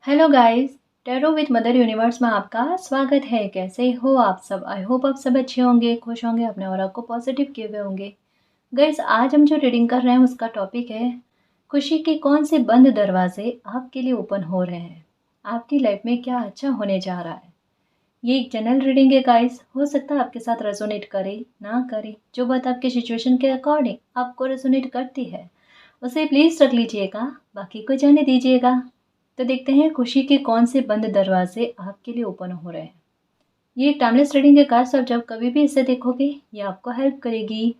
Hello guys. Tarot with mother universe में आपका स्वागत है। कैसे हो आप सब? आई होप आप सब अच्छे होंगे, खुश होंगे, अपने और को पॉजिटिव किए हुए होंगे। गाइस, आज हम जो रीडिंग कर रहे हैं उसका टॉपिक है खुशी के कौन से बंद दरवाजे आपके लिए ओपन हो रहे हैं। आपकी लाइफ में क्या अच्छा होने जा रहा है। ये एक जनरल रीडिंग है गाइस। हो सकता है आपके साथ रेजोनेट करे ना करे। जो बात आपके सिचुएशन के अकॉर्डिंग आपको रेजोनेट करती है उसे प्लीज रख लीजिएगा, बाकी को जाने दीजिएगा। तो देखते हैं खुशी के कौन से बंद दरवाजे आपके लिए ओपन हो रहे हैं। ये टाइमलेस रीडिंग के कार्ड्स आप जब कभी भी इसे देखोगे ये आपको हेल्प करेगी।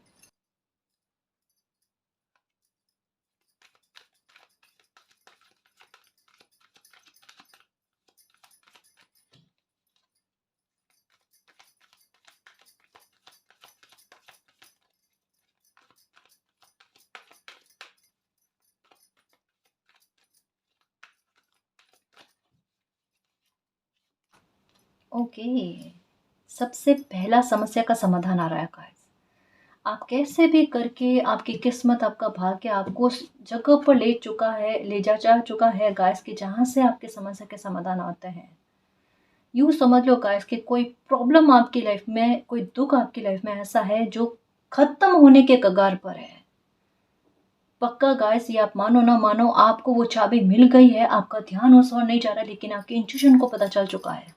ओके, सबसे पहला समस्या का समाधान आ रहा है गाइस। आप कैसे भी करके आपकी किस्मत, आपका भाग्य आपको उस जगह पर ले चुका है, ले जा चुका है गाइस कि जहाँ से आपके समस्या के समाधान आते हैं। यूँ समझ लो गाइस कि कोई प्रॉब्लम आपकी लाइफ में, कोई दुख आपकी लाइफ में ऐसा है जो खत्म होने के कगार पर है। पक्का गाइस, ये आप मानो ना मानो, आपको वो चाबी मिल गई है। आपका ध्यान उस ओर नहीं जा रहा, लेकिन आपके इंट्यूशन को पता चल चुका है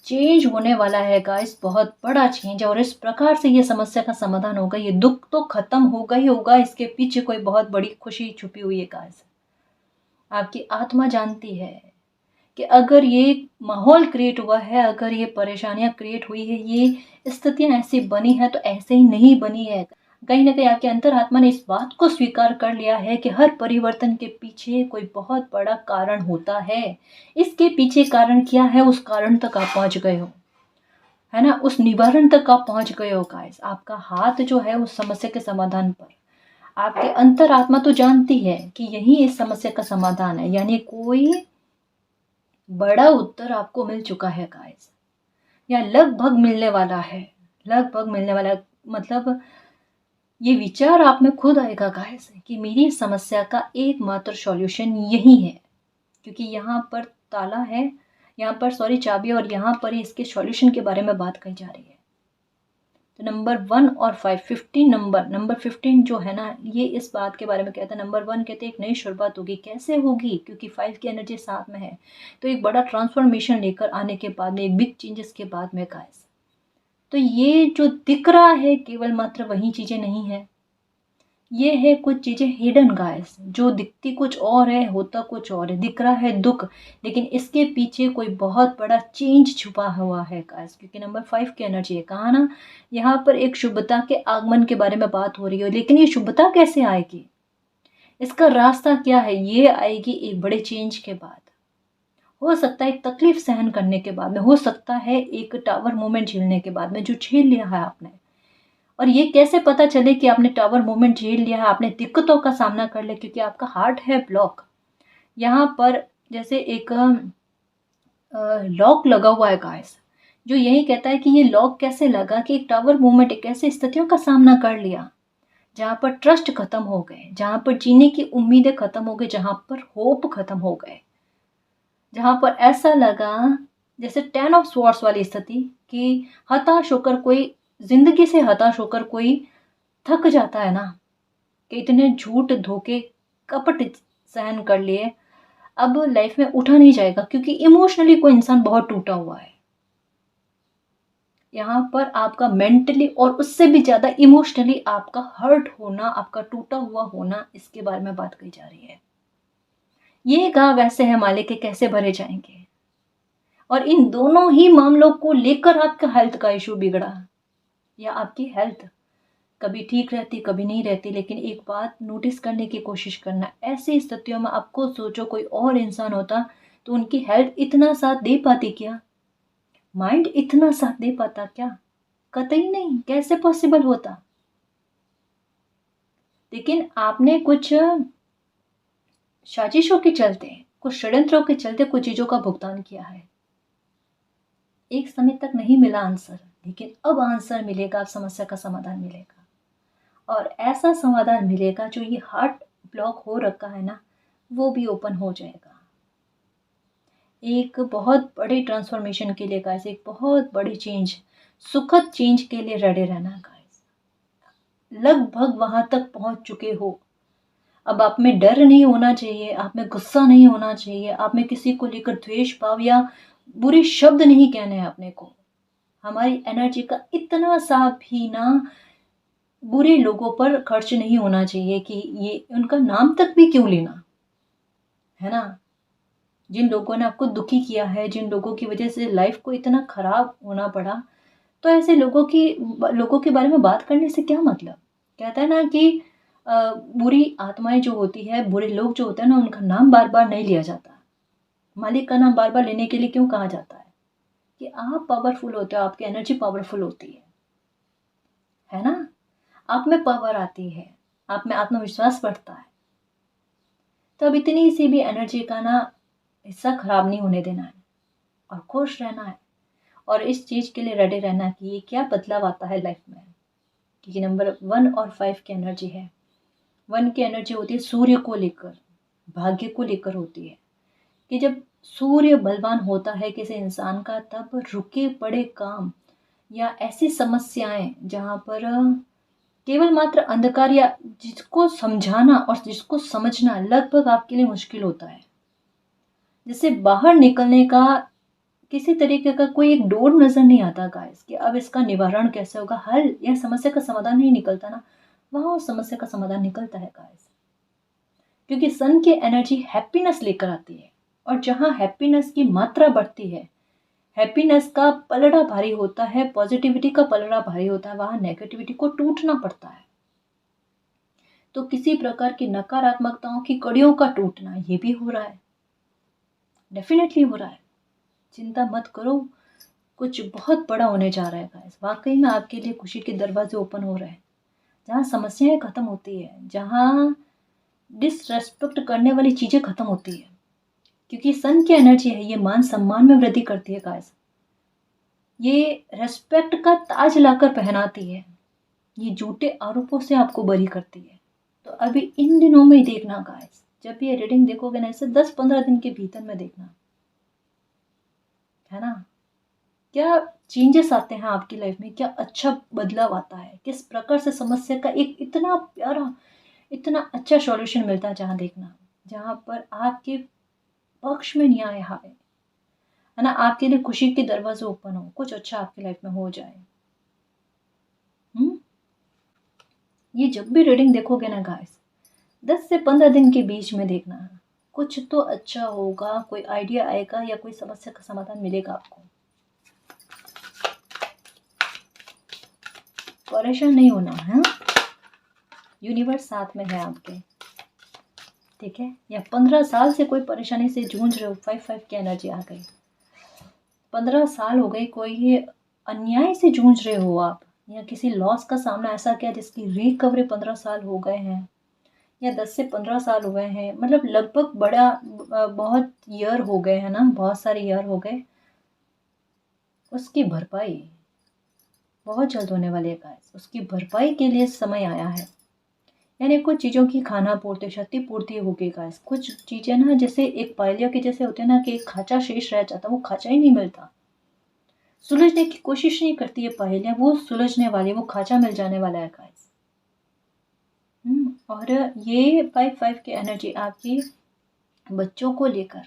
चेंज होने वाला है गाइस। बहुत बड़ा चेंज है और इस प्रकार से ये समस्या का समाधान होगा। ये दुख तो खत्म होगा ही होगा, इसके पीछे कोई बहुत बड़ी खुशी छुपी हुई है गाइस। आपकी आत्मा जानती है कि अगर ये माहौल क्रिएट हुआ है, अगर ये परेशानियां क्रिएट हुई है, ये स्थितियां ऐसी बनी है तो ऐसे ही नहीं बनी है। कहीं ना कहीं आपके अंतरात्मा ने इस बात को स्वीकार कर लिया है कि हर परिवर्तन के पीछे कोई बहुत बड़ा कारण होता है। इसके पीछे कारण क्या है, उस कारण तक आप पहुंच गए हो, है ना, उस निवारण तक आप पहुंच गए हो गाइस। आपका हाथ जो है उस समस्या के समाधान पर, आपके अंतरात्मा तो जानती है कि यही इस समस्या का समाधान है, यानी कोई बड़ा उत्तर आपको मिल चुका है गाइस, या लगभग मिलने वाला है। लगभग मिलने वाला है, मतलब ये विचार आप में खुद आएगा गाइस कि मेरी समस्या का एकमात्र सॉल्यूशन यही है। क्योंकि यहाँ पर ताला है, यहाँ पर सॉरी चाबी, और यहाँ पर ही इसके सॉल्यूशन के बारे में बात कही जा रही है। तो नंबर 1 और 5, 15 नंबर 15 जो है ना, ये इस बात के बारे में कहता है। नंबर 1 कहते हैं एक नई शुरुआत होगी। कैसे होगी? क्योंकि 5 की एनर्जी साथ में है, तो एक बड़ा ट्रांसफॉर्मेशन लेकर आने के बाद में, एक बिग चेंजेस के बाद में गाइस। तो ये जो दिख रहा है केवल मात्र वही चीजें नहीं है, ये है कुछ चीजें हिडन गाइस, जो दिखती कुछ और है, होता कुछ और है। दिख रहा है दुख, लेकिन इसके पीछे कोई बहुत बड़ा चेंज छुपा हुआ है गाइस। क्योंकि नंबर 5 की एनर्जी है, कहा ना, यहाँ पर एक शुभता के आगमन के बारे में बात हो रही है। लेकिन ये शुभता कैसे आएगी, इसका रास्ता क्या है? ये आएगी एक बड़े चेंज के बाद। हो सकता है एक तकलीफ सहन करने के बाद में, हो सकता है एक टावर मोमेंट झेलने के बाद में, जो झेल लिया है आपने। और ये कैसे पता चले कि आपने टावर मोमेंट झेल लिया है, आपने दिक्कतों का सामना कर लिया? क्योंकि आपका हार्ट है ब्लॉक। यहाँ पर जैसे एक लॉक लगा हुआ है गाइस, जो यही कहता है कि ये लॉक कैसे लगा, कि एक टावर मूवमेंट, एक ऐसी स्थितियों का सामना कर लिया जहां पर ट्रस्ट खत्म हो गए, जहां पर जीने की उम्मीदें खत्म हो गई, जहां पर होप खत्म हो गए, जहां पर ऐसा लगा जैसे 10 ऑफ स्वॉर्ड्स वाली स्थिति, कि हताश होकर कोई, जिंदगी से हताश होकर कोई थक जाता है ना, कि इतने झूठ, धोखे, कपट सहन कर लिए, अब लाइफ में उठा नहीं जाएगा, क्योंकि इमोशनली कोई इंसान बहुत टूटा हुआ है। यहाँ पर आपका मेंटली और उससे भी ज्यादा इमोशनली आपका हर्ट होना, आपका टूटा हुआ होना, इसके बारे में बात कही जा रही है। ये घाव वैसे है मालिक के कैसे भरे जाएंगे। और इन दोनों ही मामलों को लेकर आपका हेल्थ का इशू बिगड़ा, या आपकी हेल्थ कभी ठीक रहती, कभी नहीं रहती। लेकिन एक बात नोटिस करने की कोशिश करना, ऐसी स्थितियों में आपको सोचो कोई और इंसान होता तो उनकी हेल्थ इतना साथ दे पाती क्या? माइंड इतना साथ दे पाता क्या? कतई नहीं, कैसे पॉसिबल होता? लेकिन आपने कुछ साजिशों के चलते, कुछ षड्यंत्रों के चलते कुछ चीजों का भुगतान किया है। एक समय तक नहीं मिला आंसर, लेकिन अब आंसर मिलेगा, अब समस्या का समाधान मिलेगा। और ऐसा समाधान मिलेगा जो ये हार्ट ब्लॉक हो रखा है ना, वो भी ओपन हो जाएगा। एक बहुत बड़ी ट्रांसफॉर्मेशन के लिए गाइस, एक बहुत बड़ी चेंज, सुखद चेंज के लिए रेडी रहना गाइस। लगभग वहां तक पहुंच चुके हो। अब आप में डर नहीं होना चाहिए, आप में गुस्सा नहीं होना चाहिए, आप में किसी को लेकर द्वेष भाव या बुरे शब्द नहीं कहने हैं अपने को। हमारी एनर्जी का इतना सा भी ना बुरे लोगों पर खर्च नहीं होना चाहिए कि ये उनका नाम तक भी क्यों लेना, है ना। जिन लोगों ने आपको दुखी किया है, जिन लोगों की वजह से लाइफ को इतना खराब होना पड़ा, तो ऐसे लोगों के बारे में बात करने से क्या मतलब। कहता है ना कि बुरी आत्माएं जो होती है, बुरे लोग जो होते हैं ना, उनका नाम बार बार नहीं लिया जाता। मालिक का नाम बार बार लेने के लिए क्यों कहा जाता है कि आप पावरफुल होते हो, आपकी एनर्जी पावरफुल होती है ना। आप में पावर आती है, आप में आत्मविश्वास बढ़ता है। तो अब इतनी सी भी एनर्जी का ना हिस्सा खराब नहीं होने देना है और खुश रहना है, और इस चीज़ के लिए रेडी रहना कि ये क्या बदलाव आता है लाइफ में। क्योंकि नंबर 1 और 5 की एनर्जी है। 1 की एनर्जी होती है सूर्य को लेकर, भाग्य को लेकर होती है कि जब सूर्य बलवान होता है किसी इंसान का, तब रुके पड़े काम या ऐसी समस्याएं जहाँ पर केवल मात्र अंधकार या जिसको समझाना और जिसको समझना लगभग आपके लिए मुश्किल होता है, जिससे बाहर निकलने का किसी तरीके का कोई एक डोर नजर नहीं आता गाइस कि अब इसका निवारण कैसे होगा, हल या समस्या का समाधान नहीं निकलता ना, वहां उस समस्या का समाधान निकलता है गाइस। क्योंकि सन की एनर्जी हैप्पीनेस लेकर आती है, और जहां हैप्पीनेस की मात्रा बढ़ती है, हैप्पीनेस का पलड़ा भारी होता है, पॉजिटिविटी का पलड़ा भारी होता है, वहां नेगेटिविटी को टूटना पड़ता है। तो किसी प्रकार की नकारात्मकताओं की कड़ियों का टूटना ये भी हो रहा है, डेफिनेटली हो रहा है। चिंता मत करो, कुछ बहुत बड़ा होने जा रहा है गाइस। वाकई में आपके लिए खुशी के दरवाजे ओपन हो रहे हैं, जहाँ समस्याएं खत्म होती है, जहाँ डिसरेस्पेक्ट करने वाली चीजें खत्म होती है। क्योंकि सन की एनर्जी है, ये मान सम्मान में वृद्धि करती है गाइस। ये रेस्पेक्ट का ताज लाकर पहनाती है, ये झूठे आरोपों से आपको बरी करती है। तो अभी इन दिनों में ही देखना गाइस, जब ये रीडिंग देखोगे ना, इसे 10-15 दिन के भीतर में देखना, है ना, क्या चेंजेस आते हैं आपकी लाइफ में, क्या अच्छा बदलाव आता है, किस प्रकार से समस्या का एक इतना प्यारा, इतना अच्छा सॉल्यूशन मिलता है। जहाँ देखना, जहाँ पर आपके पक्ष में न्याय है ना, आपके लिए खुशी के दरवाजे ओपन हो, कुछ अच्छा आपकी लाइफ में हो जाए। हम्म ये जब भी रीडिंग देखोगे ना गाइस, 10 से 15 दिन के बीच में देखना, कुछ तो अच्छा होगा, कोई आइडिया आएगा या कोई समस्या का समाधान मिलेगा आपको। परेशान नहीं होना है, यूनिवर्स साथ में है आपके, ठीक है। या 15 साल से कोई परेशानी से जूझ रहे हो, 5-5 की एनर्जी आ गई, 15 साल हो गए कोई अन्याय से जूझ रहे हो आप, या किसी लॉस का सामना ऐसा किया जिसकी रिकवरी 15 साल हो गए हैं, या 10 से 15 साल हुए हैं, मतलब लगभग बड़ा बहुत ईयर हो गए हैं ना, बहुत सारे ईयर हो गए, उसकी भरपाई बहुत जल्द होने वाली है गाइस। उसकी भरपाई के लिए समय आया है। यानी कुछ चीज़ों की खाना पूर्ति, क्षति पूर्ति होगी गाइस। कुछ चीज़ें ना जैसे एक पायलिया के जैसे होते हैं ना, कि एक खांचा शेष रह जाता, वो खांचा ही नहीं मिलता, सुलझने की कोशिश नहीं करती है पहेलियां, वो सुलझने वाली, वो खांचा मिल जाने वाला है गाइस। और ये 5-5 की एनर्जी आपकी बच्चों को लेकर,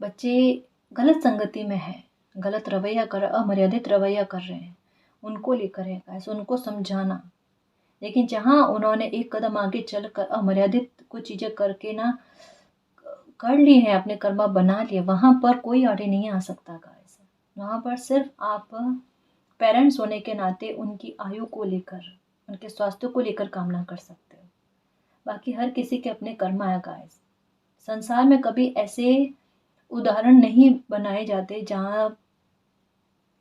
बच्चे गलत संगति में है, गलत रवैया कर, अमर्यादित रवैया कर रहे हैं, उनको लेकर है गाइस, उनको समझाना। लेकिन जहाँ उन्होंने एक कदम आगे चलकर अमर्यादित कुछ चीज़ें करके ना कर ली है, अपने कर्मा बना लिए, वहाँ पर कोई आड़े नहीं आ सकता गाइस। वहाँ पर सिर्फ आप पेरेंट्स होने के नाते उनकी आयु को लेकर, उनके स्वास्थ्य को लेकर कामना कर सकते हो। बाकी हर किसी के अपने कर्म है गाइस। संसार में कभी ऐसे उदाहरण नहीं बनाए जाते जहाँ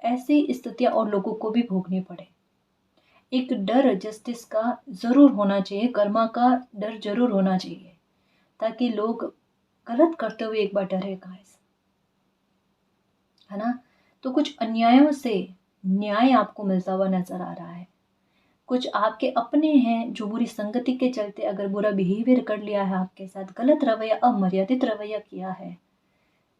ऐसी स्थितियाँ और लोगों को भी भोगनी पड़े। एक डर जस्टिस का ज़रूर होना चाहिए, कर्मा का डर जरूर होना चाहिए, ताकि लोग गलत करते हुए एक बार डरे गाइस, है ना। तो कुछ अन्यायों से न्याय आपको मिलता हुआ नजर आ रहा है। कुछ आपके अपने हैं जो बुरी संगति के चलते अगर बुरा बिहेवियर कर लिया है आपके साथ, गलत रवैया, अमर्यादित रवैया किया है,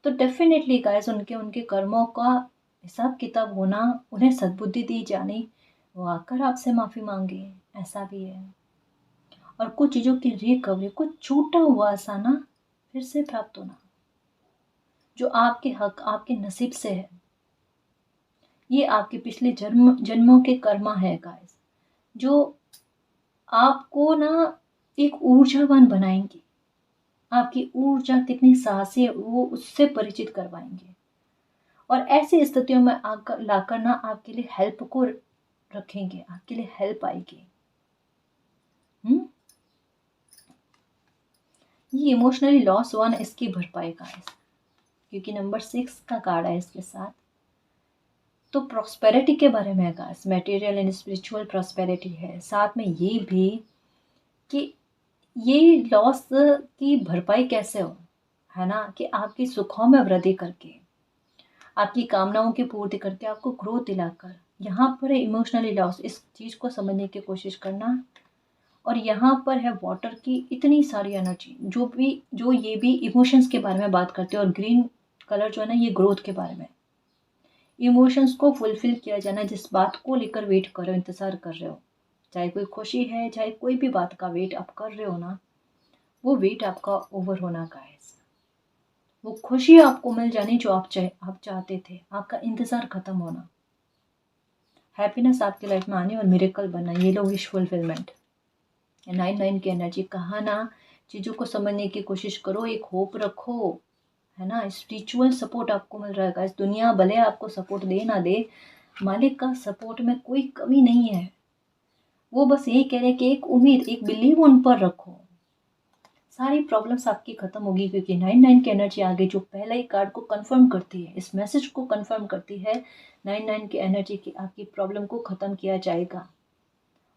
तो डेफिनेटली गाइस उनके उनके कर्मों का हिसाब किताब होना, उन्हें सद्बुद्धि दी जानी, वो आकर आपसे माफ़ी मांगे, ऐसा भी है। और कुछ चीज़ों की रिकवरी, कुछ छूटा हुआ सा ना फिर से प्राप्त होना, जो आपके हक आपके नसीब से है। ये आपके पिछले जन्मों के कर्मा है गाइस, जो आपको ना एक ऊर्जावान बनाएंगे। आपकी ऊर्जा कितनी साहसी है वो उससे परिचित करवाएंगे, और ऐसी स्थितियों में आकर लाकर ना आपके लिए हेल्प को रखेंगे, आपके लिए हेल्प आएगी। ये इमोशनली लॉस हुआ ना, इसकी भरपाई गाइस, क्योंकि नंबर 6 का कार्ड है इसके साथ। तो प्रॉस्पेरिटी के बारे में guys, material and spiritual prosperity है, साथ में ये भी कि ये लॉस की भरपाई कैसे हो, है ना, कि आपकी सुखों में वृद्धि करके, आपकी कामनाओं की पूर्ति करके, आपको ग्रोथ दिलाकर। यहाँ पर है इमोशनली लॉस, इस चीज़ को समझने की कोशिश करना। और यहाँ पर है वाटर की इतनी सारी एनर्जी, जो ये भी इमोशंस के बारे में बात करते हैं, और ग्रीन कलर जो है ना ये ग्रोथ के बारे में, इमोशंस को फुलफिल किया जाना, जिस बात को लेकर वेट कर रहे हो, इंतज़ार कर रहे हो, चाहे कोई खुशी है, चाहे कोई भी बात का वेट आप कर रहे हो ना, वो वेट आपका ओवर होना का है। वो खुशी आपको मिल जानी जो आप चाहते थे, आपका इंतज़ार खत्म होना, हैप्पीनेस आपकी लाइफ में आनी और मिरेकल बनना, ये लो विश फुलफिलमेंट। 9 की एनर्जी कहा ना, चीज़ों को समझने की कोशिश करो, एक होप रखो, है ना। स्पिरिचुअल सपोर्ट आपको मिल रहा है गाइस, दुनिया भले आपको सपोर्ट दे ना दे, मालिक का सपोर्ट में कोई कमी नहीं है। वो बस यही कह रहे हैं कि एक उम्मीद, एक बिलीव उन पर रखो, सारी प्रॉब्लम्स आपकी खत्म होगी, क्योंकि 9 की एनर्जी आगे जो पहला ही कार्ड को कंफर्म करती है, इस मैसेज को कंफर्म करती है, 9 की एनर्जी की आपकी प्रॉब्लम को खत्म किया जाएगा,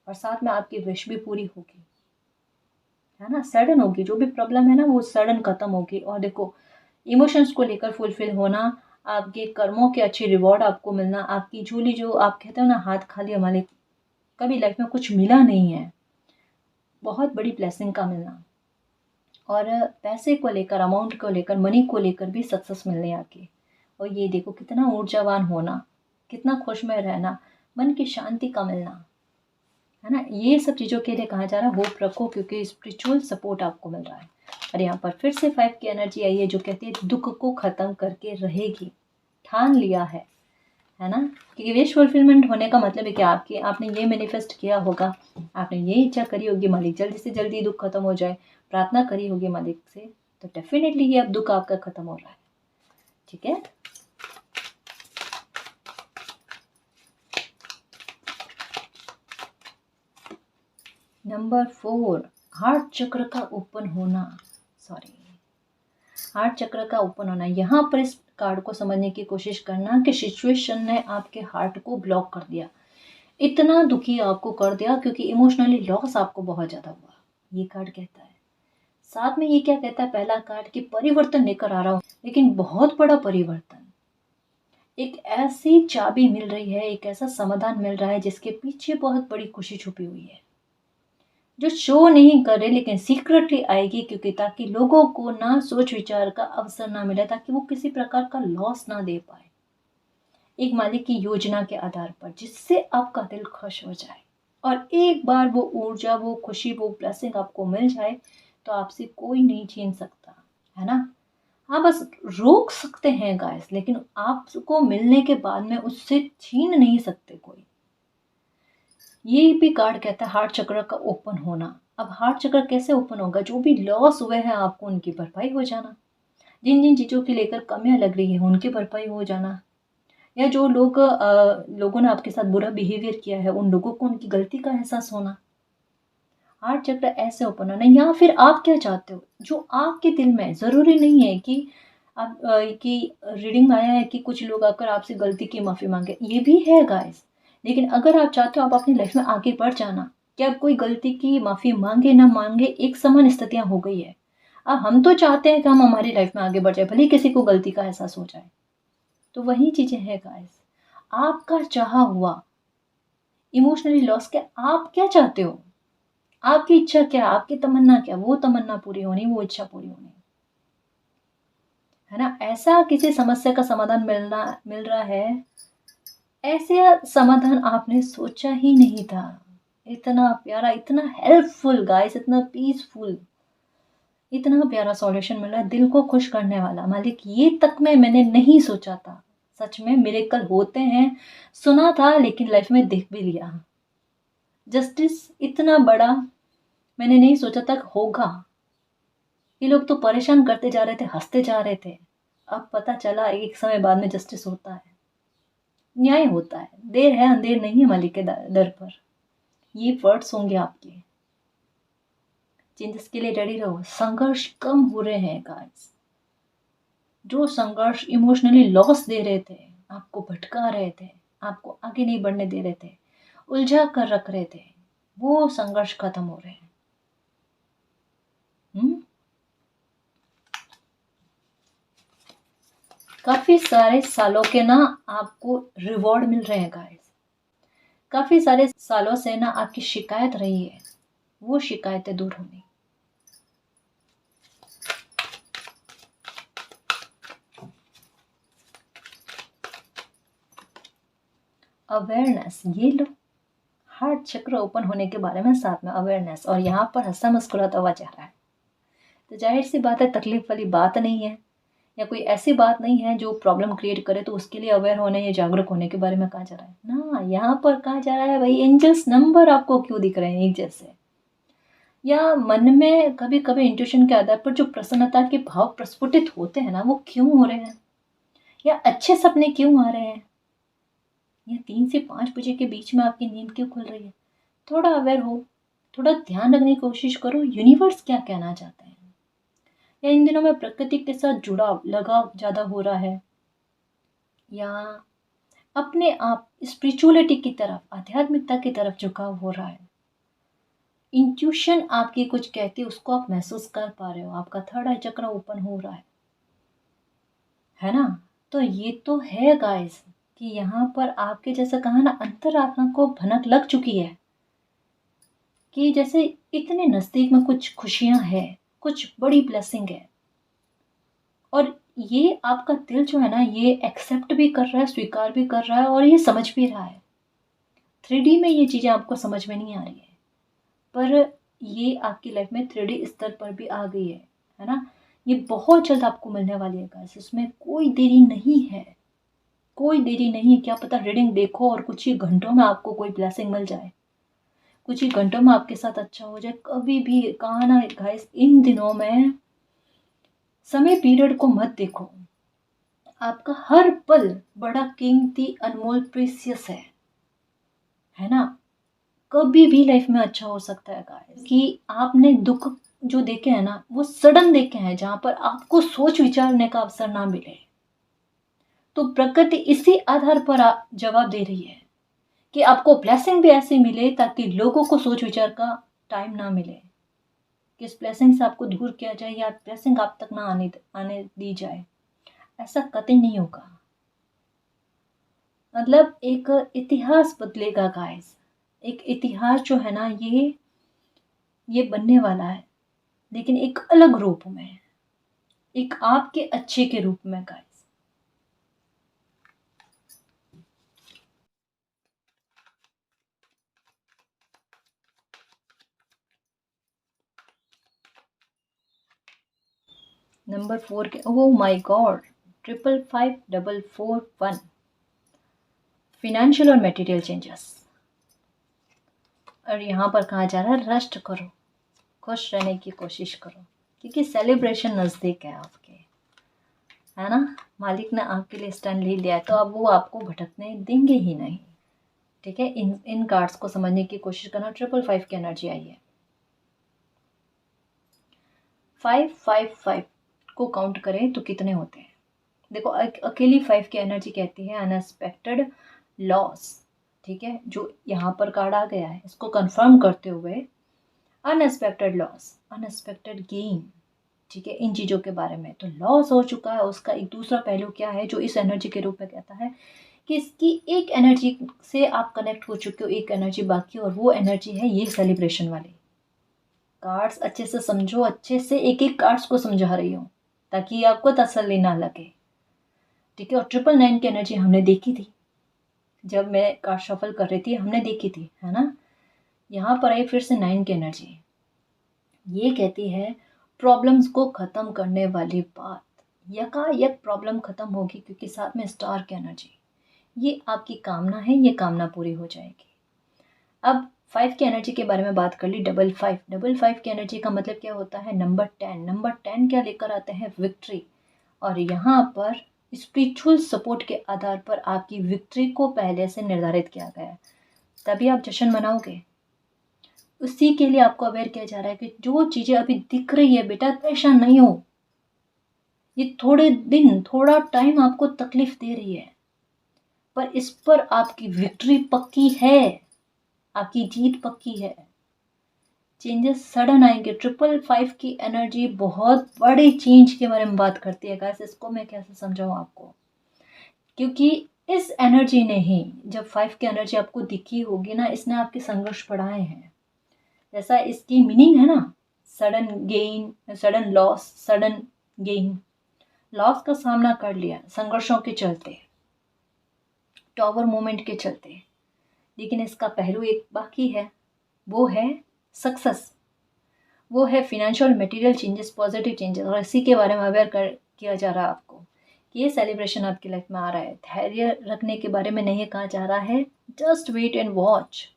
और साथ में आपकी विश भी पूरी होगी, है ना, सडन होगी, जो भी प्रॉब्लम है ना वो सडन खत्म होगी। और देखो, इमोशंस को लेकर फुलफिल होना, आपके कर्मों के अच्छे रिवॉर्ड आपको मिलना, आपकी झोली, जो आप कहते हो ना हाथ खाली हमारे, कभी लाइफ में कुछ मिला नहीं है, बहुत बड़ी ब्लेसिंग का मिलना, और पैसे को लेकर, अमाउंट को लेकर, मनी को लेकर भी सक्सेस मिलने आके। और ये देखो कितना ऊर्जावान होना, कितना खुश में रहना, मन की शांति का मिलना, है ना, ये सब चीज़ों के लिए कहा जा रहा है होप रखो, क्योंकि स्पिरिचुअल सपोर्ट आपको मिल रहा है। और यहाँ पर फिर से 5 की एनर्जी आई है, जो कहती है दुख को ख़त्म करके रहेगी, ठान लिया है ना, क्योंकि विश फुलफिलमेंट होने का मतलब है कि आपने ये मैनिफेस्ट किया होगा, आपने ये इच्छा करी होगी मालिक जल्दी से जल्दी दुख खत्म हो जाए, प्रार्थना करी होगी मालिक से, तो डेफिनेटली ये अब दुख आपका खत्म हो रहा है। ठीक है, नंबर 4, हार्ट चक्र का ओपन होना, हार्ट चक्र का ओपन होना। यहाँ पर इस कार्ड को समझने की कोशिश करना कि सिचुएशन ने आपके हार्ट को ब्लॉक कर दिया, इतना दुखी आपको कर दिया, क्योंकि इमोशनली लॉस आपको बहुत ज़्यादा हुआ, ये कार्ड कहता है। साथ में ये क्या कहता है पहला कार्ड, कि परिवर्तन लेकर आ रहा हूँ, लेकिन बहुत बड़ा परिवर्तन, एक ऐसी चाबी मिल रही है, एक ऐसा समाधान मिल रहा है जिसके पीछे बहुत बड़ी खुशी छुपी हुई है, जो शो नहीं कर रहे लेकिन सीक्रेटली आएगी, क्योंकि ताकि लोगों को ना सोच विचार का अवसर ना मिले, ताकि वो किसी प्रकार का लॉस ना दे पाए, एक मालिक की योजना के आधार पर, जिससे आपका दिल खुश हो जाए, और एक बार वो ऊर्जा, वो खुशी, वो ब्लेसिंग आपको मिल जाए, तो आपसे कोई नहीं छीन सकता, है ना। हाँ, बस रोक सकते हैं गाइस, लेकिन आपको मिलने के बाद में उससे छीन नहीं सकते कोई। ये भी कार्ड कहता है हार्ट चक्र का ओपन होना। अब हार्ट चक्र कैसे ओपन होगा, जो भी लॉस हुए हैं आपको उनकी भरपाई हो जाना, जिन जिन चीज़ों की लेकर कमियां लग रही है उनकी भरपाई हो जाना, या जो लोगों ने आपके साथ बुरा बिहेवियर किया है उन लोगों को उनकी गलती का एहसास होना, हार्ट चक्र ऐसे ओपन होना। या फिर आप क्या चाहते हो, जो आपके दिल में, ज़रूरी नहीं है कि आप कि रीडिंग में आया है कि कुछ लोग आकर आपसे गलती की माफ़ी मांगे, ये भी है गाइस, लेकिन अगर आप चाहते हो आप अपनी लाइफ में आगे बढ़ जाना, कि आप कोई गलती की माफ़ी मांगे ना मांगे, एक समान स्थितियाँ हो गई है। अब हम तो चाहते हैं कि हम हमारी लाइफ में आगे बढ़ जाए, भले ही किसी को गलती का एहसास हो जाए, तो वही चीज़ें हैं गाइस, आपका चाहा हुआ इमोशनली लॉस, क्या आप क्या चाहते हो, आपकी इच्छा क्या, आपकी तमन्ना क्या, वो तमन्ना पूरी होनी, वो इच्छा पूरी होनी, है ना? ऐसा किसी समस्या का समाधान मिल रहा है, ऐसे समाधान आपने सोचा ही नहीं था। इतना प्यारा, इतना हेल्पफुल गाइस, इतना पीसफुल, इतना प्यारा सॉल्यूशन मिला है, दिल को खुश करने वाला। मालिक, ये तक में मैंने नहीं सोचा था। सच में मिरेकल होते हैं, सुना था लेकिन लाइफ में देख भी लिया। जस्टिस इतना बड़ा मैंने नहीं सोचा था होगा। ये लोग तो परेशान करते जा रहे थे, हंसते जा रहे थे। अब पता चला एक समय बाद में जस्टिस होता है, न्याय होता है। देर है अंधेर नहीं है मालिक के दर पर। ये वर्ड्स होंगे आपके। चेंजेस के लिए रेडी रहो। संघर्ष कम हो रहे हैं गाइस। जो संघर्ष इमोशनली लॉस दे रहे थे, आपको भटका रहे थे, आपको आगे नहीं बढ़ने दे रहे थे, उलझा कर रख रहे थे, वो संघर्ष खत्म हो रहे हैं। काफी सारे सालों के ना आपको रिवॉर्ड मिल रहे हैं गाइस। काफी सारे सालों से ना आपकी शिकायत रही है, वो शिकायतें दूर होंगी। अवेयरनेस, ये लो, हार्ट चक्र ओपन होने के बारे में, साथ में अवेयरनेस, और यहाँ पर हंसा मुस्कुराता हुआ चेहरा है। तो जाहिर सी बात है, तकलीफ वाली बात नहीं है, या कोई ऐसी बात नहीं है जो प्रॉब्लम क्रिएट करे, तो उसके लिए अवेयर होने या जागरूक होने के बारे में कहा जा रहा है ना। यहाँ पर कहा जा रहा है भाई, एंजल्स नंबर आपको क्यों दिख रहे हैं एक जैसे, या मन में कभी कभी इंट्यूशन के आधार पर जो प्रसन्नता के भाव प्रस्फुटित होते हैं ना, वो क्यों हो रहे हैं, या अच्छे सपने क्यों आ रहे हैं, या 3 से 5 बजे के बीच में आपकी नींद क्यों खुल रही है। थोड़ा अवेयर हो, थोड़ा ध्यान रखने की कोशिश करो, यूनिवर्स क्या कहना चाहते हैं, या इन दिनों में प्रकृति के साथ जुड़ाव, लगाव ज़्यादा हो रहा है, या अपने आप स्पिरिचुअलिटी की तरफ, आध्यात्मिकता की तरफ झुकाव हो रहा है। इंट्यूशन आपकी कुछ कहती है, उसको आप महसूस कर पा रहे हो, आपका थर्ड आई चक्र ओपन हो रहा है ना। तो ये तो है गाइस कि यहाँ पर आपके जैसा कहा ना, अंतरात्मा को भनक लग चुकी है कि जैसे इतने नज़दीक में कुछ खुशियाँ हैं, कुछ बड़ी ब्लेसिंग है, और ये आपका दिल जो है ना, ये एक्सेप्ट भी कर रहा है, स्वीकार भी कर रहा है, और ये समझ भी रहा है। 3D में ये चीज़ें आपको समझ में नहीं आ रही है, पर ये आपकी लाइफ में 3D स्तर पर भी आ गई है ना। ये बहुत जल्द आपको मिलने वाली है गाइस, इसमें कोई देरी नहीं है, कोई देरी नहीं। क्या पता रीडिंग देखो और कुछ ही घंटों में आपको कोई ब्लेसिंग मिल जाए, कुछ ही घंटों में आपके साथ अच्छा हो जाए। कभी भी कहा ना गाइस, इन दिनों में समय पीरियड को मत देखो, आपका हर पल बड़ा कीमती, अनमोल, प्रीसियस है ना। कभी भी लाइफ में अच्छा हो सकता है गाइस, कि आपने दुख जो देखे हैं ना, वो सडन देखे हैं, जहाँ पर आपको सोच विचारने का अवसर ना मिले। तो प्रकृति इसी आधार पर जवाब दे रही है कि आपको ब्लेसिंग भी ऐसी मिले ताकि लोगों को सोच विचार का टाइम ना मिले, किस ब्लेसिंग से आपको दूर किया जाए, या ब्लेसिंग आप तक ना आने दी जाए। ऐसा कतई नहीं होगा। मतलब एक इतिहास बदलेगा गाइस, एक इतिहास जो है ना, ये बनने वाला है, लेकिन एक अलग रूप में, एक आपके अच्छे के रूप में गाइस। नंबर 4 के, ओह माय गॉड, 555441, फिनेंशियल और मटेरियल चेंजेस। और यहाँ पर कहा जा रहा है, रेस्ट करो, खुश रहने की कोशिश करो, क्योंकि सेलिब्रेशन नज़दीक है आपके, है ना। मालिक ने आपके लिए स्टैंड ले लिया है, तो अब वो आपको भटकने देंगे ही नहीं। ठीक है, इन कार्ड्स को समझने की कोशिश करना। 555 की एनर्जी आई है। 555 को काउंट करें तो कितने होते हैं। देखो, अकेली 5 की एनर्जी कहती है अनएक्सपेक्टेड लॉस। ठीक है, जो यहाँ पर कार्ड आ गया है, इसको कंफर्म करते हुए अनएक्सपेक्टेड लॉस, अनएक्सपेक्टेड गेन। ठीक है, इन चीज़ों के बारे में। तो लॉस हो चुका है, उसका एक दूसरा पहलू क्या है जो इस एनर्जी के रूप में कहता है कि इसकी एक एनर्जी से आप कनेक्ट हो चुके हो, एक एनर्जी बाकी, और वो एनर्जी है ये सेलिब्रेशन वाली। कार्ड्स अच्छे से समझो, अच्छे से एक एक कार्ड्स को समझा रही हूँ ताकि आपको तसल्ली ना लगे। ठीक है, और 999 की एनर्जी हमने देखी थी, जब मैं कार्ड शफल कर रही थी हमने देखी थी, है ना। यहाँ पर आई फिर से 9 की एनर्जी। ये कहती है प्रॉब्लम्स को ख़त्म करने वाली बात, यकायक प्रॉब्लम ख़त्म होगी, क्योंकि साथ में स्टार की एनर्जी। ये आपकी कामना है, ये कामना पूरी हो जाएगी। अब 5 की एनर्जी के बारे में बात कर ली। डबल फाइव की एनर्जी का मतलब क्या होता है? नंबर 10 क्या लेकर आते हैं? विक्ट्री। और यहाँ पर स्पिरिचुअल सपोर्ट के आधार पर आपकी विक्ट्री को पहले से निर्धारित किया गया है, तभी आप जश्न मनाओगे। उसी के लिए आपको अवेयर किया जा रहा है कि जो चीज़ें अभी दिख रही है बेटा, परेशान नहीं हो। ये थोड़े दिन, थोड़ा टाइम आपको तकलीफ दे रही है, पर इस पर आपकी विक्ट्री पक्की है, आपकी जीत पक्की है। चेंजेस सडन आएंगे। 555 की एनर्जी बहुत बड़े चेंज के बारे में बात करती है गाइस। इसको मैं कैसे समझाऊं आपको, क्योंकि इस एनर्जी ने ही, जब 5 की एनर्जी आपको दिखी होगी ना, इसने आपके संघर्ष बढ़ाए हैं। जैसा इसकी मीनिंग है ना, sudden gain, sudden loss, sudden gain. Loss का सामना कर लिया संघर्षों के चलते, टॉवर मूवमेंट के चलते, लेकिन इसका पहलू एक बाकी है, वो है सक्सेस, वो है financial material changes, positive changes. और इसी के बारे में अवेयर किया जा रहा है आपको कि ये सेलिब्रेशन आपकी लाइफ में आ रहा है। धैर्य रखने के बारे में नहीं कहा जा रहा है, जस्ट वेट एंड वॉच।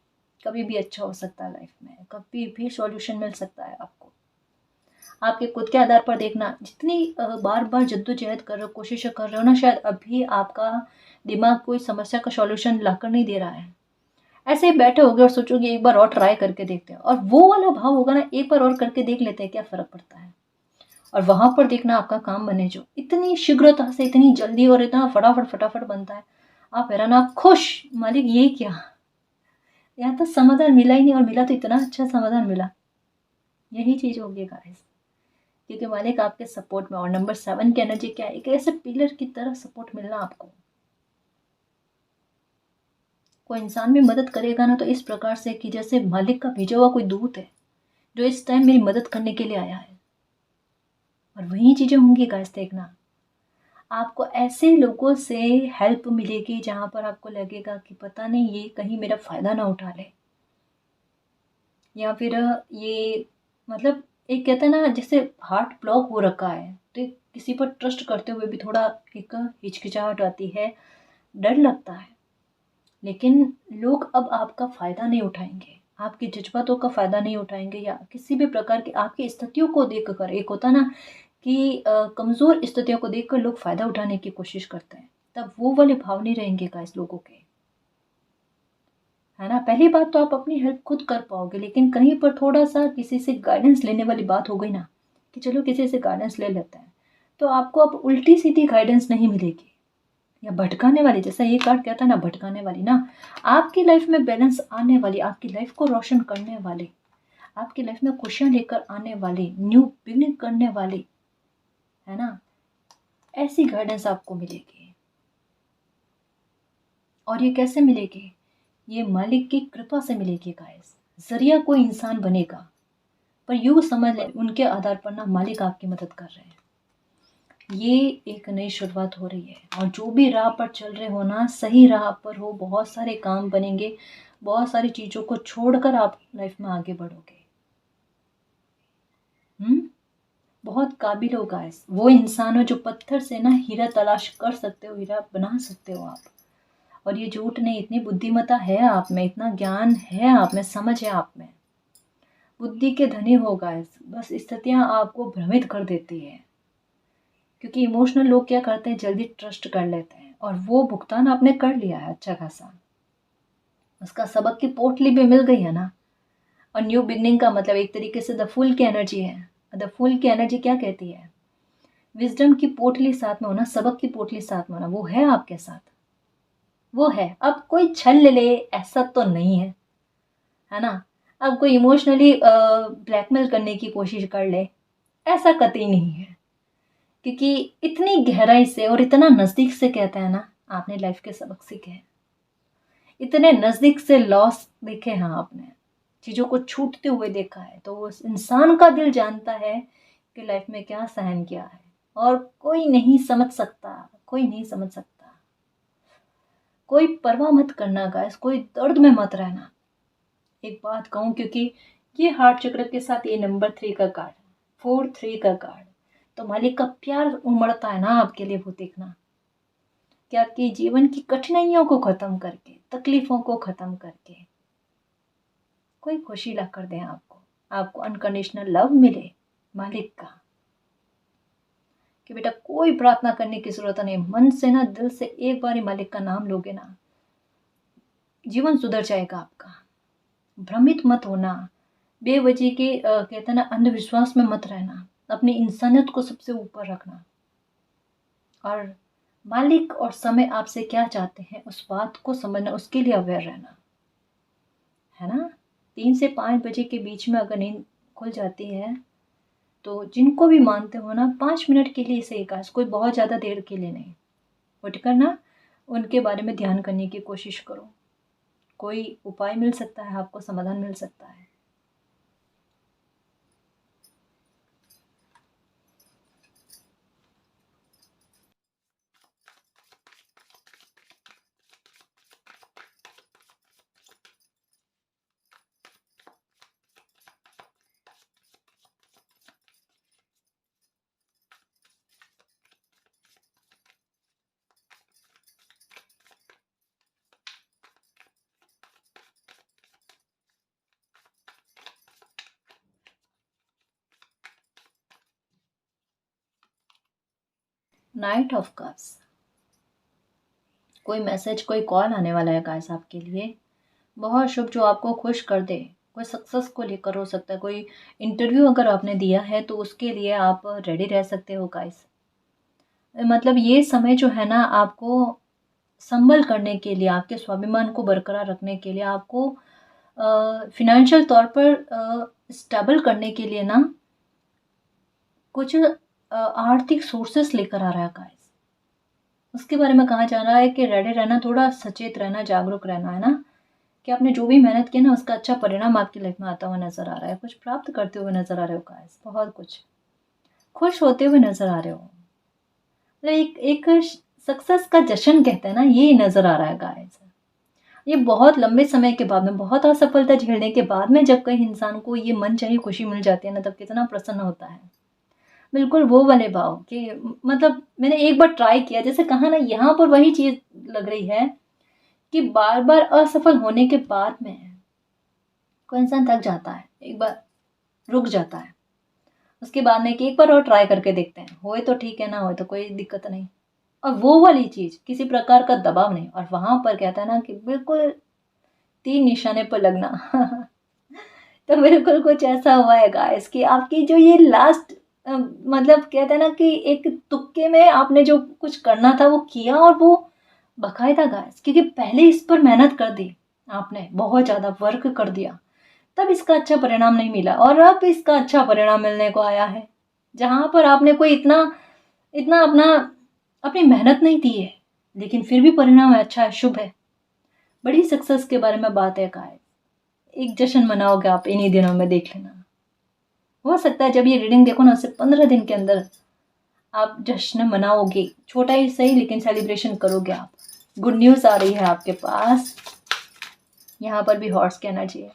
कभी भी अच्छा हो सकता है लाइफ में, कभी भी सॉल्यूशन मिल सकता है आपको। आपके खुद के आधार पर देखना, जितनी बार बार जद्दोजहद कर रहे हो, कोशिश कर रहे हो ना, शायद अभी आपका दिमाग कोई समस्या का सॉल्यूशन लाकर नहीं दे रहा है। ऐसे ही बैठे होगे और सोचोगे एक बार और ट्राई करके देखते हैं, और वो वाला भाव होगा ना, एक बार और करके देख लेते हैं क्या फ़र्क पड़ता है। और वहाँ पर देखना आपका काम बने, जो इतनी शीघ्रता से, इतनी जल्दी और इतना फटाफट बनता है। आप हैरान, आप खुश, मालिक ये क्या, यहाँ तो समाधान मिला ही नहीं, और मिला तो इतना अच्छा समाधान मिला। यही चीज़ होगी गाइस, क्योंकि मालिक आपके सपोर्ट में। और नंबर 7 की एनर्जी क्या है? एक ऐसे पिलर की तरह सपोर्ट मिलना आपको। कोई इंसान भी मदद करेगा ना, तो इस प्रकार से कि जैसे मालिक का भेजा हुआ कोई दूत है, जो इस टाइम मेरी मदद करने के लिए आया है। और वही चीज़ें होंगी गाइस, देखना आपको ऐसे लोगों से हेल्प मिलेगी जहाँ पर आपको लगेगा कि पता नहीं ये कहीं मेरा फ़ायदा ना उठा ले, या फिर ये, मतलब एक कहते हैं ना, जैसे हार्ट ब्लॉक हो रखा है, तो किसी पर ट्रस्ट करते हुए भी थोड़ा एक हिचकिचाहट आती है, डर लगता है। लेकिन लोग अब आपका फ़ायदा नहीं उठाएंगे, आपके जज्बातों का फ़ायदा नहीं उठाएंगे, या किसी भी प्रकार की आपकी स्थितियों को देख कर, एक होता ना कि कमज़ोर स्थितियों को देखकर लोग फ़ायदा उठाने की कोशिश करते हैं, तब वो वाले भाव नहीं रहेंगे गाइस लोगों के, है ना। पहली बात तो आप अपनी हेल्प खुद कर पाओगे, लेकिन कहीं पर थोड़ा सा किसी से गाइडेंस लेने वाली बात हो गई ना, कि चलो किसी से गाइडेंस ले लेते हैं, तो आपको अब उल्टी सीधी गाइडेंस नहीं मिलेगी, या भटकाने वाली, जैसा ये कार्ड कहता है ना, भटकाने वाली ना, आपकी लाइफ में बैलेंस आने वाली, आपकी लाइफ को रोशन करने वाली, आपकी लाइफ में खुशियाँ लेकर आने वाली, न्यू बिगनिंग करने वाली, है ना, ऐसी गाइडेंस आपको मिलेगी। और ये कैसे मिलेगी? ये मालिक की कृपा से मिलेगी गाइस। जरिया कोई इंसान बनेगा, पर यूँ समझ लें उनके आधार पर ना मालिक आपकी मदद कर रहे हैं। ये एक नई शुरुआत हो रही है, और जो भी राह पर चल रहे हो ना, सही राह पर हो, बहुत सारे काम बनेंगे, बहुत सारी चीज़ों को छोड़कर आप लाइफ में आगे बढ़ोगे। बहुत काबिल हो गाइस, वो इंसान हो जो पत्थर से ना हीरा तलाश कर सकते हो, हीरा बना सकते हो आप। और ये झूठ नहीं, इतनी बुद्धिमत्ता है आप में, इतना ज्ञान है आप में, समझ है आप में, बुद्धि के धनी हो गाइस। बस स्थितियाँ आपको भ्रमित कर देती है, क्योंकि इमोशनल लोग क्या करते हैं, जल्दी ट्रस्ट कर लेते हैं, और वो भुगतान आपने कर लिया है अच्छा खासा, उसका सबक की पोटली भी मिल गई है ना। और न्यू बिगनिंग का मतलब एक तरीके से द फूल की एनर्जी है। द फूल की एनर्जी क्या कहती है? विजडम की पोटली साथ में होना, सबक की पोटली साथ में होना, वो है आपके साथ, वो है। अब कोई छल ले ले ऐसा तो नहीं है, है ना। अब कोई इमोशनली ब्लैकमेल करने की कोशिश कर ले, ऐसा कतई नहीं है, क्योंकि इतनी गहराई से और इतना नज़दीक से कहते हैं ना, आपने लाइफ के सबक सीखे हैं, इतने नज़दीक से लॉस देखे हैं आपने, चीज़ों को छूटते हुए देखा है, तो उस इंसान का दिल जानता है कि लाइफ में क्या सहन किया है, और कोई नहीं समझ सकता, कोई नहीं समझ सकता। कोई परवाह मत करना गाइस, कोई दर्द में मत रहना। एक बात कहूँ, क्योंकि ये हार्ट चक्र के साथ ये नंबर 3 का कार्ड है, 4-3 का कार्ड। तो मालिक का प्यार उमड़ता है ना आपके लिए, वो देखना कि आपके जीवन की कठिनाइयों को ख़त्म करके, तकलीफ़ों को ख़त्म करके कोई खुशी ला कर दें आपको, आपको अनकंडीशनल लव मिले मालिक का। कि बेटा कोई प्रार्थना करने की ज़रूरत नहीं, मन से ना, दिल से एक बार ही मालिक का नाम लोगे ना, जीवन सुधर जाएगा आपका। भ्रमित मत होना, बेवजह के कहते हैं ना, अंधविश्वास में मत रहना, अपनी इंसानियत को सबसे ऊपर रखना, और मालिक और समय आपसे क्या चाहते हैं उस बात को समझना, उसके लिए अवेयर रहना, है ना। 3 से 5 बजे के बीच में अगर नींद खुल जाती है तो जिनको भी मानते हो ना, 5 मिनट के लिए सही काश, कोई बहुत ज़्यादा देर के लिए नहीं, उठकर ना उनके बारे में ध्यान करने की कोशिश करो। कोई उपाय मिल सकता है आपको, समाधान मिल सकता है। नाइट ऑफ कप्स, कोई मैसेज, कोई कॉल आने वाला है गाइस आपके लिए, बहुत शुभ, जो आपको खुश कर दे। कोई सक्सेस को लेकर हो सकता है, कोई इंटरव्यू अगर आपने दिया है तो उसके लिए आप रेडी रह सकते हो गाइस। मतलब ये समय जो है ना, आपको संभल करने के लिए, आपके स्वाभिमान को बरकरार रखने के लिए, आपको फिनेंशियल तौर पर स्टेबल करने के लिए ना, कुछ आर्थिक सोर्सेस लेकर आ रहा है गाइस। उसके बारे में कहा जा रहा है कि रेडी रहना, थोड़ा सचेत रहना, जागरूक रहना, है ना, कि आपने जो भी मेहनत की ना, उसका अच्छा परिणाम आपकी लाइफ में आता हुआ नज़र आ रहा है, कुछ प्राप्त करते हुए नज़र आ रहे हो गाइस, बहुत कुछ खुश होते हुए नज़र आ रहे हो। मतलब एक एक सक्सेस का जश्न कहते हैं ना, ये नज़र आ रहा है गाइस। ये बहुत लंबे समय के बाद में, बहुत असफलता झेलने के बाद में, जब कहीं इंसान को ये मनचाही खुशी मिल जाती है ना, तब कितना प्रसन्न होता है। बिल्कुल वो वाले भाव कि मतलब मैंने एक बार ट्राई किया, जैसे कहा ना, यहाँ पर वही चीज़ लग रही है कि बार-बार असफल होने के बाद में कोई इंसान थक जाता है, एक बार रुक जाता है। उसके बाद में कि एक बार और ट्राई करके देखते हैं, होए तो ठीक है, ना होए तो कोई दिक्कत नहीं। और वो वाली चीज़, किसी प्रकार का दबाव नहीं, और वहाँ पर कहता है ना कि बिल्कुल तीर निशाने पर लगना। तो बिल्कुल कुछ ऐसा हुआ है गाइस कि आपकी जो ये लास्ट मतलब कहते हैं ना कि एक तुक्के में आपने जो कुछ करना था वो किया, और वो बकायदा गाइस, क्योंकि पहले इस पर मेहनत कर दी आपने, बहुत ज़्यादा वर्क कर दिया, तब इसका अच्छा परिणाम नहीं मिला, और अब इसका अच्छा परिणाम मिलने को आया है, जहाँ पर आपने कोई इतना इतना अपना अपनी मेहनत नहीं दी है, लेकिन फिर भी परिणाम अच्छा है, शुभ है। बड़ी सक्सेस के बारे में बात है गाइस। एक जश्न मनाओगे आप इन्हीं दिनों में, देख लेना। हो सकता है जब ये रीडिंग देखो ना, उससे 15 दिन के अंदर आप जश्न मनाओगे, छोटा ही सही, लेकिन सेलिब्रेशन करोगे आप। गुड न्यूज़ आ रही है आपके पास, यहाँ पर भी हॉर्स की एनर्जी है,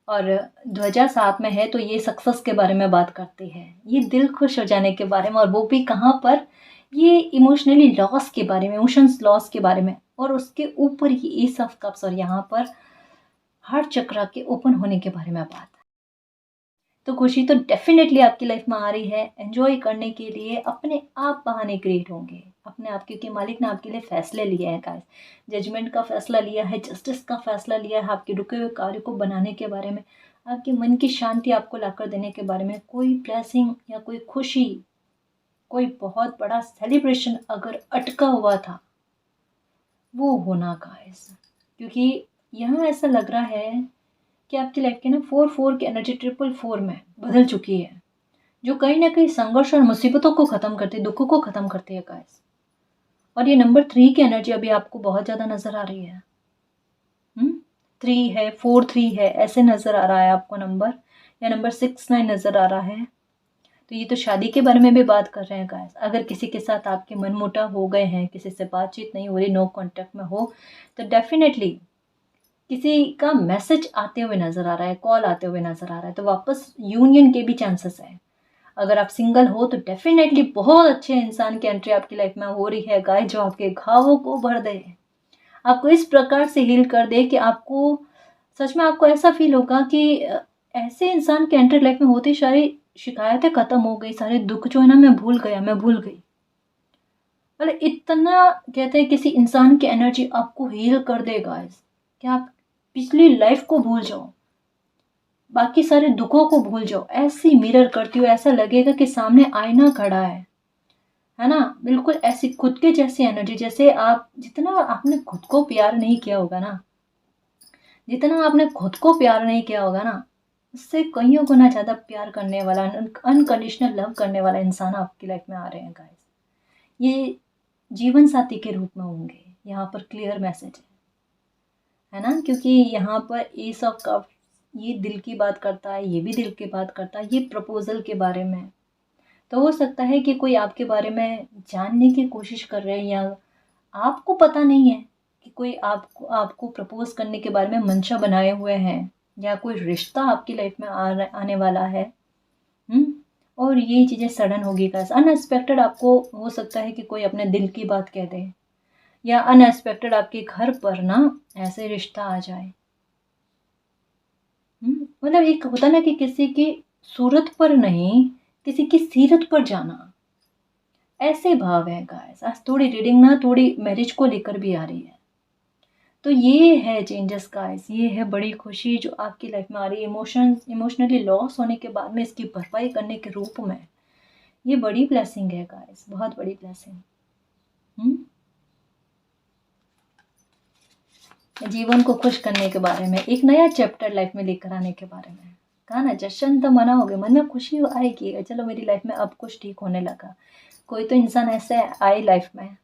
और ध्वजा साथ में है, तो ये सक्सेस के बारे में बात करती है, ये दिल खुश हो जाने के बारे में, और वो भी कहाँ पर, ये इमोशनली लॉस के बारे में, इमोशंस लॉस के बारे में, और उसके ऊपर ही एस ऑफ कप्स, और यहाँ पर हार्ट चक्र के ओपन होने के बारे में बात है। तो खुशी तो डेफिनेटली आपकी लाइफ में आ रही है, एंजॉय करने के लिए अपने आप बहाने क्रिएट होंगे अपने आप, क्योंकि मालिक ने आपके लिए फैसले लिए हैं गाइस। जजमेंट का फैसला लिया है, जस्टिस का फैसला लिया है, आपके रुके हुए कार्य को बनाने के बारे में, आपके मन की शांति आपको लाकर देने के बारे में, कोई ब्लेसिंग या कोई खुशी, कोई बहुत बड़ा सेलिब्रेशन अगर अटका हुआ था, वो होना गाइस। क्योंकि यहाँ ऐसा लग रहा है कि आपकी लाइफ की ना 4-4 की एनर्जी 4-4 में बदल चुकी है, जो कहीं न कहीं संघर्ष और मुसीबतों को ख़त्म करती है, दुखों को ख़त्म करती है गाइस। और ये नंबर 3 की एनर्जी अभी आपको बहुत ज़्यादा नज़र आ रही है। 3 है, 4-3 है, ऐसे नज़र आ रहा है आपको नंबर, या नंबर 6-9 नज़र आ रहा है। तो ये तो शादी के बारे में भी बात कर रहे हैं गाइस। अगर किसी के साथ आपके मनमुटाव हो गए हैं, किसी से बातचीत नहीं हो रही, नो कांटेक्ट में हो, तो डेफ़िनेटली किसी का मैसेज आते हुए नज़र आ रहा है, कॉल आते हुए नज़र आ रहा है, तो वापस यूनियन के भी चांसेस हैं। अगर आप सिंगल हो तो डेफ़िनेटली बहुत अच्छे इंसान की एंट्री आपकी लाइफ में हो रही है गाइस, जो आपके घावों को भर दे, आपको इस प्रकार से हील कर दे कि आपको सच में आपको ऐसा फ़ील होगा कि ऐसे इंसान की एंट्री लाइफ में होते ही सारी शिकायतें ख़त्म हो गई, सारे दुःख जो है ना मैं भूल गया, मैं भूल गई। मतलब इतना कहते हैं किसी इंसान की एनर्जी आपको हील कर दे गाइस, कि आप पिछली लाइफ को भूल जाओ, बाकी सारे दुखों को भूल जाओ, ऐसी मिरर करती हो, ऐसा लगेगा कि सामने आईना खड़ा है ना? बिल्कुल ऐसी खुद के जैसी एनर्जी, जैसे आप जितना आपने खुद को प्यार नहीं किया होगा ना, जितना आपने खुद को प्यार नहीं किया होगा ना, उससे कईयों गुना ज़्यादा प्यार करने वाला, अनकंडीशनल लव करने वाला इंसान आपकी लाइफ में आ रहे हैं गाइस। ये जीवन साथी के रूप में होंगे, यहाँ पर क्लियर मैसेज है ना? क्योंकि यहाँ पर एस ऑफ कप, ये दिल की बात करता है, ये भी दिल की बात करता है, ये प्रपोजल के बारे में। तो हो सकता है कि कोई आपके बारे में जानने की कोशिश कर रहे हैं, या आपको पता नहीं है कि कोई आपको आपको प्रपोज करने के बारे में मंशा बनाए हुए हैं, या कोई रिश्ता आपकी लाइफ में आने वाला है। और ये चीज़ें सडन होगी गाइस, अनएक्सपेक्टेड आपको हो सकता है कि कोई अपने दिल की बात कह दे, या अनएक्सपेक्टेड आपके घर पर ना ऐसे रिश्ता आ जाए। मतलब एक होता ना कि किसी की सूरत पर नहीं, किसी की सीरत पर जाना, ऐसे भाव है गाइस। आज थोड़ी रीडिंग ना थोड़ी मैरिज को लेकर भी आ रही है, तो ये है चेंजेस गाइस, ये है बड़ी खुशी जो आपकी लाइफ में आ रही है। इमोशनली लॉस होने के बाद में इसकी भरपाई करने के रूप में, ये बड़ी ब्लेसिंग है गाइस, बहुत बड़ी ब्लेसिंग। जीवन को खुश करने के बारे में, एक नया चैप्टर लाइफ में लेकर आने के बारे में। कहा ना, जश्न तो मनाओगे, मन में खुशी आएगी, चलो मेरी लाइफ में अब कुछ ठीक होने लगा। कोई तो इंसान ऐसे आए लाइफ में,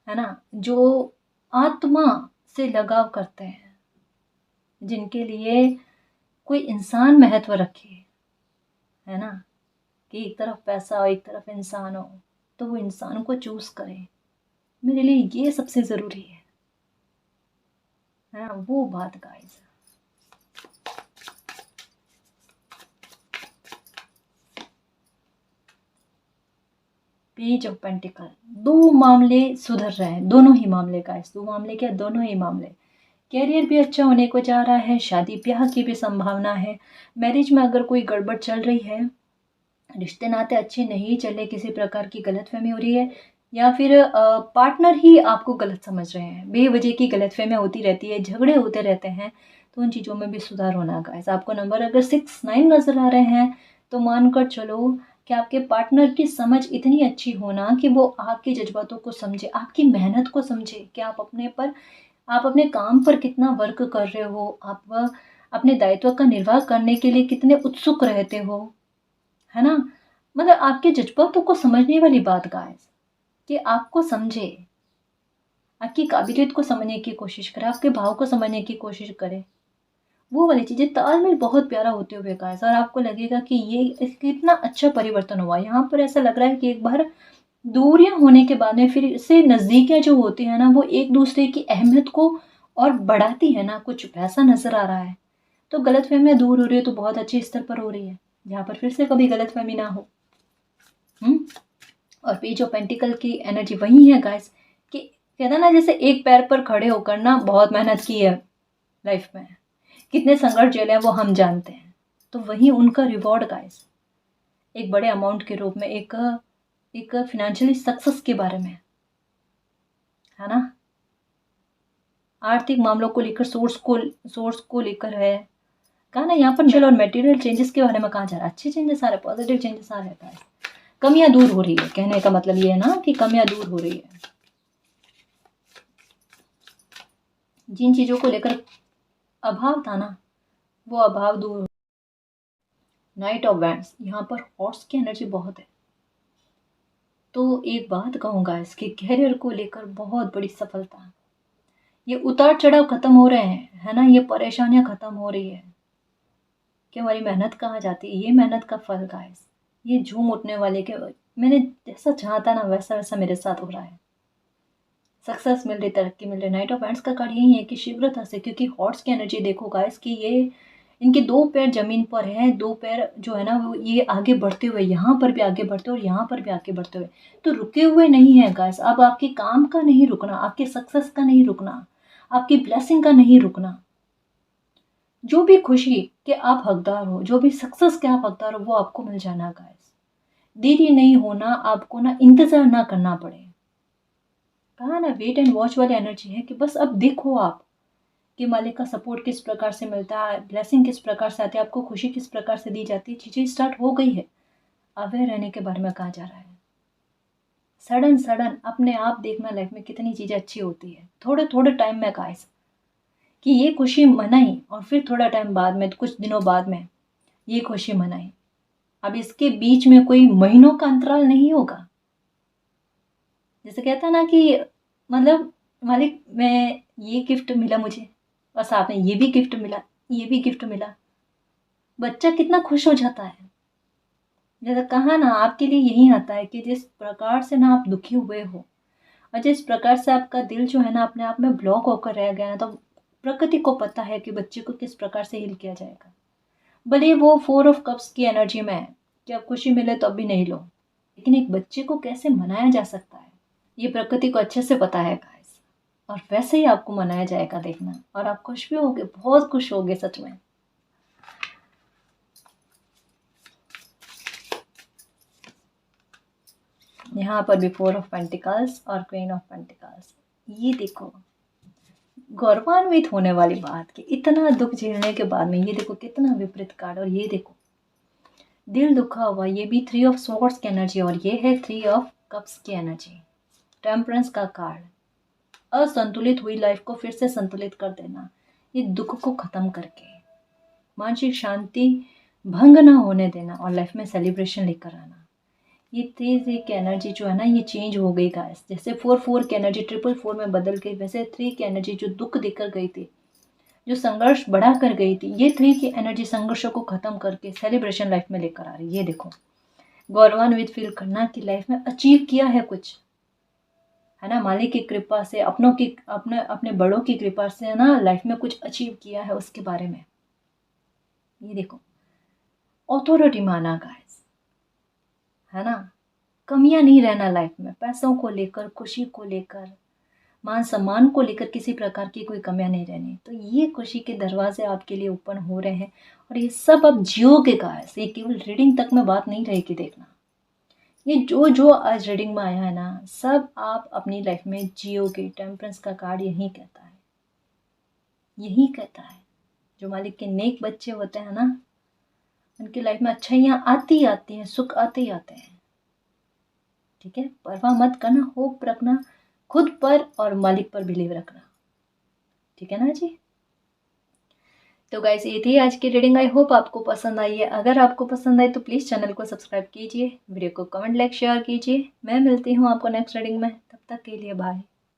है ना, जो आत्मा से लगाव करते हैं, जिनके लिए कोई इंसान महत्व रखे, है ना, कि एक तरफ पैसा हो, एक तरफ इंसान हो, तो वो इंसान को चूज करे। मेरे लिए ये सबसे ज़रूरी है ना, वो बात गाइस। पेज ऑफ पेंटिकल, दो मामले सुधर रहे हैं, दोनों ही मामले गाइस, दो मामले क्या, दोनों ही मामले। कैरियर भी अच्छा होने को जा रहा है, शादी ब्याह की भी संभावना है। मैरिज में अगर कोई गड़बड़ चल रही है, रिश्ते नाते अच्छे नहीं चले, किसी प्रकार की गलतफहमी हो रही है, या फिर पार्टनर ही आपको गलत समझ रहे हैं, बेवजह की गलतफहमियां होती रहती है, झगड़े होते रहते हैं, तो उन चीज़ों में भी सुधार होना गाइस। आपको नंबर अगर 6 9 नज़र आ रहे हैं, तो मानकर चलो कि आपके पार्टनर की समझ इतनी अच्छी होना कि वो आपके जज्बातों को समझे, आपकी मेहनत को समझे कि आप अपने काम पर कितना वर्क कर रहे हो, आप अपने दायित्व का निर्वाह करने के लिए कितने उत्सुक रहते हो, है ना? मतलब आपके जज्बातों को समझने वाली बात गाइस, कि आपको समझे, आपकी काबिलियत को समझने की कोशिश करे, आपके भाव को समझने की कोशिश करे। वो वाली चीज़ें, तालमेल बहुत प्यारा होते हुए गाइस, और आपको लगेगा कि ये कितना अच्छा परिवर्तन हुआ। यहाँ पर ऐसा लग रहा है कि एक बार दूरियां होने के बाद में फिर से नज़दीकियाँ जो होती हैं ना, वो एक दूसरे की अहमियत को और बढ़ाती है ना, कुछ वैसा नज़र आ रहा है। तो गलतफहमियां दूर हो रही है, तो बहुत अच्छे स्तर पर हो रही है, जहाँ पर फिर से कभी गलतफहमी ना हो। और पेज ऑफ पेंटिकल की एनर्जी वही है गाइस, कि कहता है ना, जैसे एक पैर पर खड़े होकर ना बहुत मेहनत की है लाइफ में, कितने संघर्ष झेले हैं वो हम जानते हैं, तो वही उनका रिवॉर्ड गाइस, एक बड़े अमाउंट के रूप में, एक फिनेंशियली सक्सेस के बारे में, है ना, आर्थिक मामलों को लेकर, सोर्स को लेकर है। कहा ना, यहाँ पर और मटेरियल चेंजेस के बारे में कहा जा रहा है, अच्छे चेंजेस आ रहे हैं, पॉजिटिव चेंजेस आ रहे हैं। कमियां दूर हो रही है, कहने का मतलब ये है ना कि कमियां दूर हो रही है, जिन चीजों को लेकर अभाव था ना, वो अभाव दूर। नाइट ऑफ वैंड्स, यहाँ पर हॉर्स की एनर्जी बहुत है। तो एक बात कहूँगा, इसके कैरियर को लेकर बहुत बड़ी सफलता, ये उतार चढ़ाव खत्म हो रहे हैं, है ना, ये परेशानियां खत्म हो रही है कि हमारी मेहनत कहाँ जाती है, ये मेहनत का फल गाइस, ये झूम उठने वाले के मैंने जैसा चाहा था ना वैसा वैसा मेरे साथ हो रहा है। सक्सेस मिल रही, तरक्की मिल रही। नाइट ऑफ एंड्स का कार्ड यही है कि शीघ्रता से, क्योंकि हॉर्स की एनर्जी देखो गाइस कि ये इनके 2 पैर ज़मीन पर हैं, 2 पैर जो है ना वो ये आगे बढ़ते हुए यहाँ पर भी आगे बढ़ते हुए और यहाँ पर भी आगे बढ़ते हुए, तो रुके हुए नहीं हैं गाइस। अब आपके काम का नहीं रुकना, आपके सक्सेस का नहीं रुकना, आपकी ब्लेसिंग का नहीं रुकना। जो भी खुशी के आप हकदार हो, जो भी सक्सेस के आप हकदार हो, वो आपको मिल जाना गाइस। देरी नहीं होना, आपको ना इंतज़ार ना करना पड़े। कहा ना वेट एंड वॉच वाली एनर्जी है कि बस अब देखो आप कि मालिक का सपोर्ट किस प्रकार से मिलता है, ब्लेसिंग किस प्रकार से आती है, आपको खुशी किस प्रकार से दी जाती है। चीज़ें स्टार्ट हो गई है। अवेयर रहने के बारे में कहा जा रहा है। सडन सडन अपने आप देखना लाइफ में कितनी चीज़ें अच्छी होती है। थोड़े थोड़े टाइम में गाइस कि ये खुशी मनाई और फिर थोड़ा टाइम बाद में, कुछ दिनों बाद में ये खुशी मनाई। अब इसके बीच में कोई महीनों का अंतराल नहीं होगा। जैसे कहता है ना कि मतलब मालिक मैं ये गिफ्ट मिला मुझे और साथ में ये भी गिफ्ट मिला, ये भी गिफ्ट मिला। बच्चा कितना खुश हो जाता है। जैसे कहा ना आपके लिए यही आता है कि जिस प्रकार से ना आप दुखी हुए हो और जिस प्रकार से आपका दिल जो है ना अपने आप में ब्लॉक होकर रह गया है, तो प्रकृति को पता है कि बच्चे को किस प्रकार से हील किया जाएगा। भले वो 4 ऑफ कप्स की एनर्जी में है कि अब खुशी मिले तो अब भी नहीं लो, लेकिन एक बच्चे को कैसे मनाया जा सकता है ये प्रकृति को अच्छे से पता है गाइस। और वैसे ही आपको मनाया जाएगा देखना, और आप खुश भी होगे, बहुत खुश होगे सच में। यहाँ पर भी 4 ऑफ पेंटिकल्स और क्वीन ऑफ पेंटिकल्स। ये देखो गौरवान्वित होने वाली बात कि इतना दुख झेलने के बाद में ये देखो कितना विपरीत कार्ड, और ये देखो दिल दुखा हुआ, ये भी 3 ऑफ स्वॉर्ड्स की एनर्जी और ये है 3 ऑफ कप्स की एनर्जी। टेम्परेंस का कार्ड, असंतुलित हुई लाइफ को फिर से संतुलित कर देना, ये दुख को ख़त्म करके मानसिक शांति भंग ना होने देना और लाइफ में सेलिब्रेशन लेकर आना। ये 3 की एनर्जी जो है ना ये चेंज हो गई गाइस। जैसे 4 की एनर्जी 4 में बदल गई, वैसे 3 की एनर्जी जो दुख देकर गई थी, जो संघर्ष बढ़ा कर गई थी, ये 3 की एनर्जी संघर्षों को ख़त्म करके सेलिब्रेशन लाइफ में लेकर आ रही है। ये देखो गौरवान्वित फील करना कि लाइफ में अचीव किया है कुछ, है ना, मालिक की कृपा से, अपनों की, अपने अपने बड़ों की कृपा से ना लाइफ में कुछ अचीव किया है उसके बारे में। ये देखो ऑथोरिटी माना गाइस, है ना, कमियां नहीं रहना लाइफ में, पैसों को लेकर, खुशी को लेकर, मान सम्मान को लेकर किसी प्रकार की कोई कमियां नहीं रहनी। तो ये खुशी के दरवाजे आपके लिए ओपन हो रहे हैं और ये सब अब जियोगे गाइस। ये केवल रीडिंग तक में बात नहीं रहेगी, देखना ये जो जो आज रीडिंग में आया है ना सब आप अपनी लाइफ में जियोगे। टेम्परेंस का कार्ड यही कहता है, यही कहता है। जो मालिक के नेक बच्चे होते हैं ना उनकी लाइफ में अच्छाइयाँ आती आती हैं, सुख आते ही आते हैं। ठीक है, परवाह मत करना, होप रखना खुद पर और मालिक पर बिलीव रखना। ठीक है ना जी। तो गाइस ये थी आज की रीडिंग। आई होप आपको पसंद आई है। अगर आपको पसंद आई तो प्लीज़ चैनल को सब्सक्राइब कीजिए, वीडियो को कमेंट, लाइक, शेयर कीजिए। मैं मिलती हूँ आपको नेक्स्ट रीडिंग में, तब तक के लिए बाय।